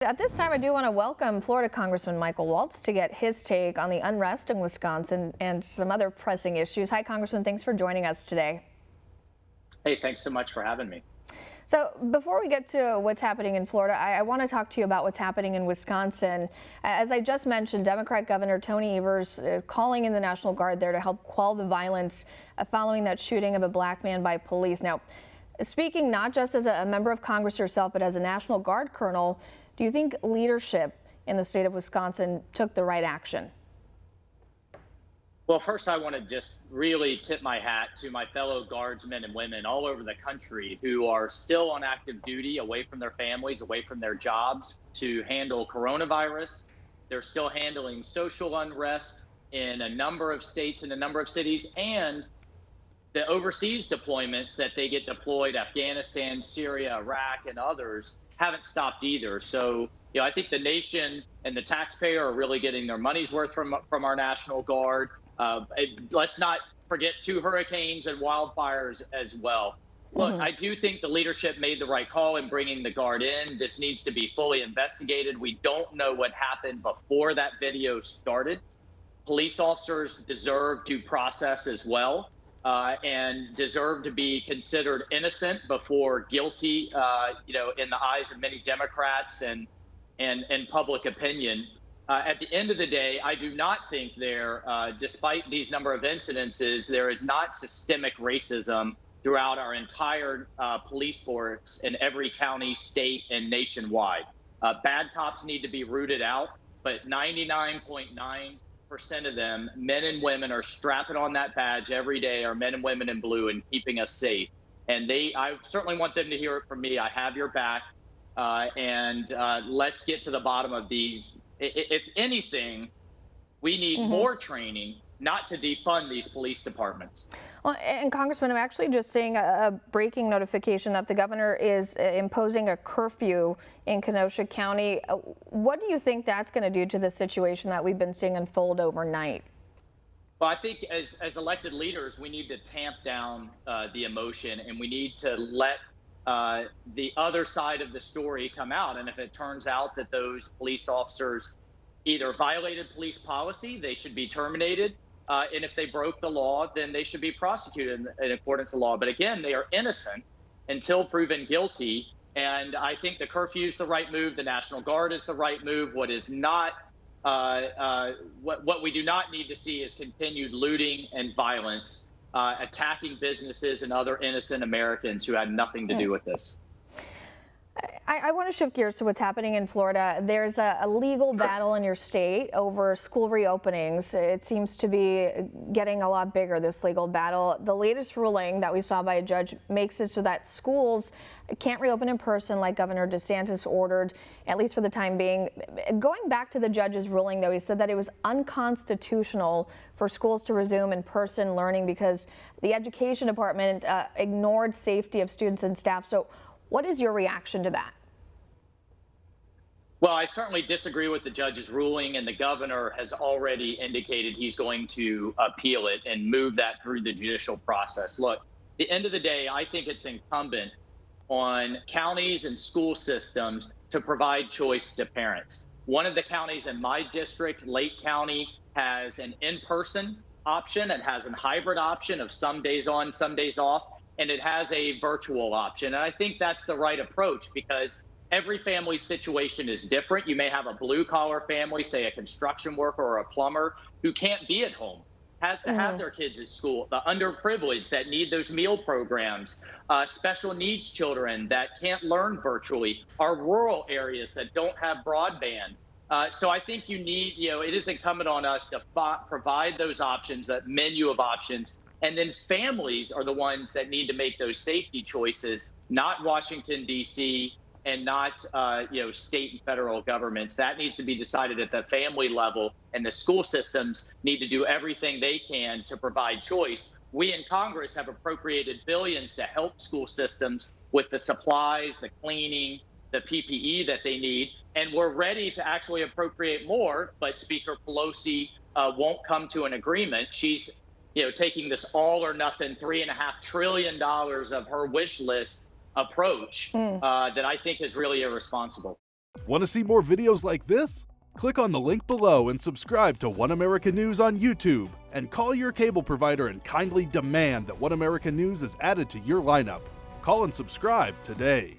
At this time, I do want to welcome Florida Congressman Michael Waltz to get his take on the unrest in Wisconsin and some other pressing issues. Hi, Congressman. Thanks for joining us today. Hey, thanks so much for having me. So before we get to what's happening in Florida, I want to talk to you about what's happening in Wisconsin. As I just mentioned, Democrat Governor Tony Evers calling in the National Guard there to help quell the violence following that shooting of a black man by police. Now, speaking not just as a member of Congress yourself, but as a National Guard colonel, do you think leadership in the state of Wisconsin took the right action? Well, first, I want to just really tip my hat to my fellow guardsmen and women all over the country who are still on active duty, away from their families, away from their jobs, to handle coronavirus. They're still handling social unrest in a number of states and a number of cities, and the overseas deployments that they get deployed, Afghanistan, Syria, Iraq, and others, haven't stopped either. So, I think the nation and the taxpayer are really getting their money's worth from our National Guard. Let's not forget 2 hurricanes and wildfires as well. Look, I do think the leadership made the right call in bringing the Guard in. This needs to be fully investigated. We don't know what happened before that video started. Police officers deserve due process as well. And deserve to be considered innocent before guilty, in the eyes of many Democrats and public opinion. At the end of the day, I do not think despite these number of incidences, there is not systemic racism throughout our entire police force in every county, state, and nationwide. Bad cops need to be rooted out, but 99.9% of them, men and women, are strapping on that badge every day, are men and women in blue and keeping us safe. And I certainly want them to hear it from me. I have your back. And let's get to the bottom of these. If anything, we need more training, not to defund these police departments. Well, and Congressman, I'm actually just seeing a breaking notification that the governor is imposing a curfew in Kenosha County. What do you think that's going to do to the situation that we've been seeing unfold overnight? Well, I think as elected leaders, we need to tamp down the emotion, and we need to let the other side of the story come out. And if it turns out that those police officers either violated police policy, they should be terminated. And if they broke the law, then they should be prosecuted in accordance with law. But again, they are innocent until proven guilty. And I think the curfew is the right move. The National Guard is the right move. What is not, what we do not need to see is continued looting and violence, attacking businesses and other innocent Americans who had nothing to do with this. I want to shift gears to what's happening in Florida. There's a legal battle in your state over school reopenings. It seems to be getting a lot bigger, this legal battle. The latest ruling that we saw by a judge makes it so that schools can't reopen in person like Governor DeSantis ordered, at least for the time being. Going back to the judge's ruling, though, he said that it was unconstitutional for schools to resume in-person learning because the education department ignored safety of students and staff. So what is your reaction to that? Well, I certainly disagree with the judge's ruling, and the governor has already indicated he's going to appeal it and move that through the judicial process. Look, at the end of the day, I think it's incumbent on counties and school systems to provide choice to parents. One of the counties in my district, Lake County, has an in-person option. It has a hybrid option of some days on, some days off, and it has a virtual option. And I think that's the right approach because every family situation is different. You may have a blue-collar family, say a construction worker or a plumber, who can't be at home, has to have their kids at school, the underprivileged that need those meal programs, special needs children that can't learn virtually, our rural areas that don't have broadband. So I think you need, it is incumbent on us to provide those options, that menu of options. And then families are the ones that need to make those safety choices, not Washington, D.C., and not, state and federal governments. That needs to be decided at the family level, and the school systems need to do everything they can to provide choice. We in Congress have appropriated billions to help school systems with the supplies, the cleaning, the PPE that they need, and we're ready to actually appropriate more, but Speaker Pelosi won't come to an agreement. She's taking this all or nothing $3.5 trillion of her wish list approach that I think is really irresponsible. Want to see more videos like this? Click on the link below and subscribe to One America News on YouTube, and call your cable provider and kindly demand that One America News is added to your lineup. Call and subscribe today.